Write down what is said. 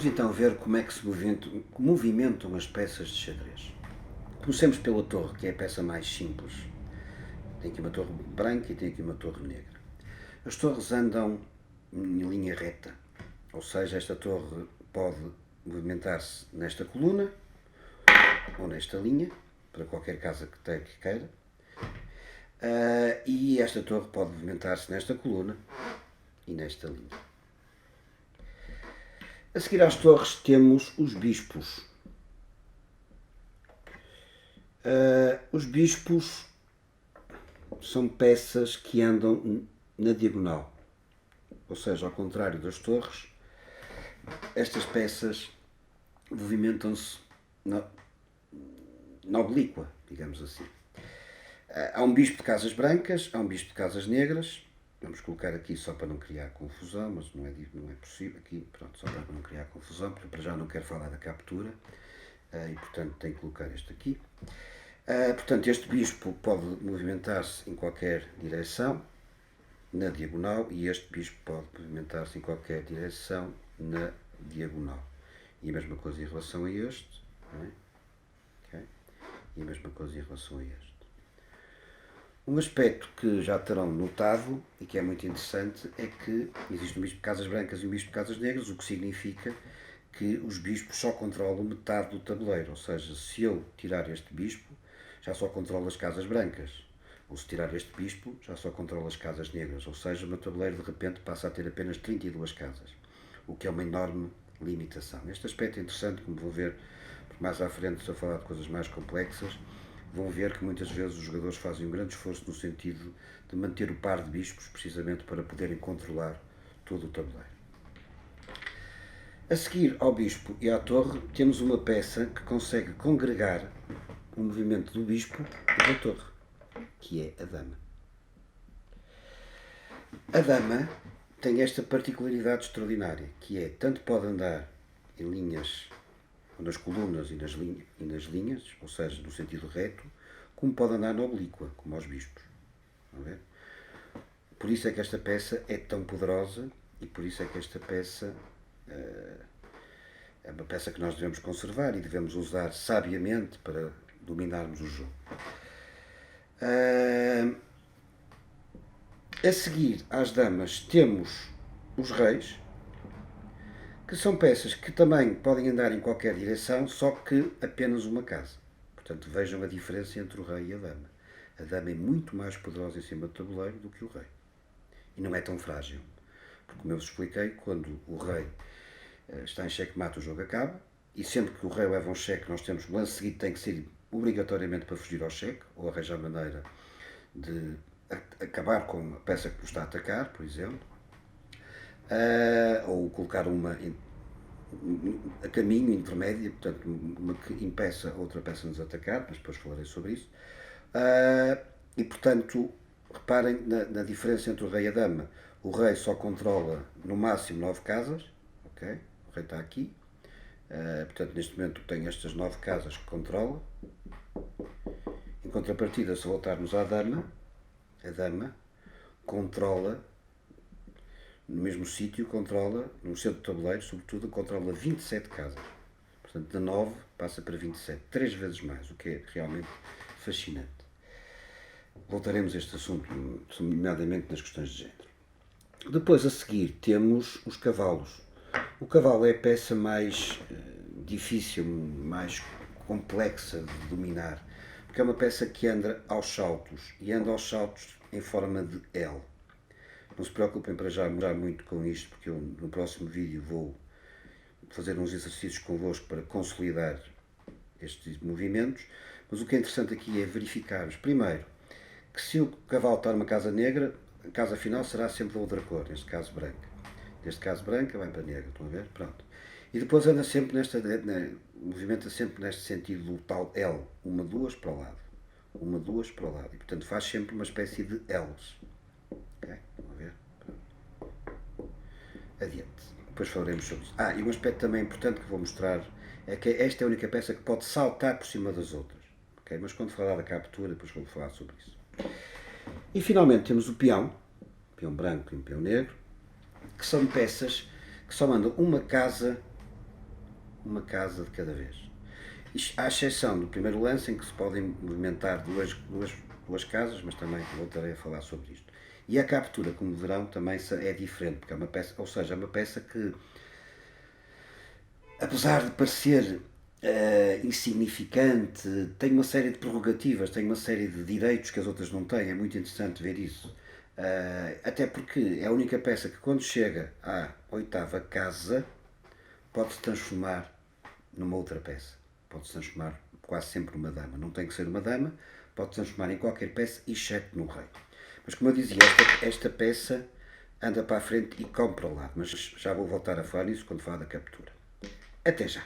Vamos então ver como é que se movimentam as peças de xadrez. Comecemos pela torre, que é a peça mais simples. Tem aqui uma torre branca e tem aqui uma torre negra. As torres andam em linha reta, ou seja, esta torre pode movimentar-se nesta coluna ou nesta linha, para qualquer casa que queira. E esta torre pode movimentar-se nesta coluna e nesta linha. A seguir às torres temos os bispos. Os bispos são peças que andam na diagonal, ou seja, ao contrário das torres, estas peças movimentam-se na oblíqua, digamos assim. Há um bispo de casas brancas, há um bispo de casas negras. Vamos colocar aqui só para não criar confusão, mas não é possível. Aqui, pronto, só para não criar confusão, porque para já não quero falar da captura e, portanto, tenho que colocar este aqui. Portanto, este bispo pode movimentar-se em qualquer direção, na diagonal, e este bispo pode movimentar-se em qualquer direção, na diagonal. E a mesma coisa em relação a este, não é? Okay? E a mesma coisa em relação a este. Um aspecto que já terão notado e que é muito interessante é que existe um bispo de casas brancas e um bispo de casas negras, o que significa que os bispos só controlam metade do tabuleiro, ou seja, se eu tirar este bispo, já só controlo as casas brancas, ou se tirar este bispo, já só controlo as casas negras, ou seja, o meu tabuleiro de repente passa a ter apenas 32 casas, o que é uma enorme limitação. Este aspecto é interessante, como vou ver mais à frente, se eu falar de coisas mais complexas, vão ver que muitas vezes os jogadores fazem um grande esforço no sentido de manter o par de bispos, precisamente para poderem controlar todo o tabuleiro. A seguir ao bispo e à torre, temos uma peça que consegue congregar o movimento do bispo e da torre, que é a dama. A dama tem esta particularidade extraordinária, que é, tanto pode andar em linhas, nas colunas e nas linhas, ou seja, no sentido reto, como pode andar na oblíqua, como aos bispos. Estão a ver? Por isso é que esta peça é tão poderosa e por isso é que esta peça é uma peça que nós devemos conservar e devemos usar sabiamente para dominarmos o jogo. A seguir às damas temos os reis, que são peças que também podem andar em qualquer direção, só que apenas uma casa. Portanto, vejam a diferença entre o rei e a dama. A dama é muito mais poderosa em cima do tabuleiro do que o rei. E não é tão frágil. Porque, como eu vos expliquei, quando o rei está em xeque-mate, o jogo acaba. E sempre que o rei leva um cheque, nós temos o lance seguinte, tem que ser obrigatoriamente para fugir ao cheque, ou arranjar maneira de acabar com a peça que nos está a atacar, por exemplo. Ou colocar uma a caminho, intermédia, portanto, uma que impeça outra peça de nos atacar, mas depois falarei sobre isso. E, portanto, reparem na diferença entre o rei e a dama. O rei só controla, no máximo, 9 casas, ok? O rei está aqui. Portanto, neste momento tem estas 9 casas que controla. Em contrapartida, se voltarmos à dama, a dama controla no mesmo sítio, controla, no centro do tabuleiro, sobretudo, controla 27 casas. Portanto, de 9 passa para 27, 3 vezes mais, o que é realmente fascinante. Voltaremos a este assunto, nomeadamente nas questões de género. Depois, a seguir, temos os cavalos. O cavalo é a peça mais difícil, mais complexa de dominar, porque é uma peça que anda aos saltos, e anda aos saltos em forma de L. Não se preocupem para já mudar muito com isto, porque eu no próximo vídeo vou fazer uns exercícios convosco para consolidar estes movimentos. Mas o que é interessante aqui é verificarmos, primeiro, que se o cavalo está numa casa negra, a casa final será sempre de outra cor, neste caso branca. Neste caso branca vai para negra, estão a ver? Pronto. E depois anda sempre movimenta sempre neste sentido do tal L, uma, duas para o lado. Uma, duas para o lado. E portanto faz sempre uma espécie de L's. Ok? Vamos ver? Adiante. Depois falaremos sobre isso. E um aspecto também importante que vou mostrar é que esta é a única peça que pode saltar por cima das outras. Okay? Mas quando falar da captura, depois vou falar sobre isso. E finalmente temos o peão branco e um peão negro, que são peças que só mandam uma casa uma casa de cada vez. À exceção do primeiro lance, em que se podem movimentar duas casas, mas também voltarei a falar sobre isto. E a captura, como verão, também é diferente, porque é uma peça, ou seja, é uma peça que, apesar de parecer insignificante, tem uma série de prerrogativas, tem uma série de direitos que as outras não têm. É muito interessante ver isso. Até porque é a única peça que, quando chega à oitava casa, pode-se transformar numa outra peça. Pode-se transformar quase sempre numa dama. Não tem que ser uma dama, pode-se transformar em qualquer peça, exceto num rei. Mas como eu dizia, esta peça anda para a frente e come para o lado. Mas já vou voltar a falar nisso quando falar da captura. Até já!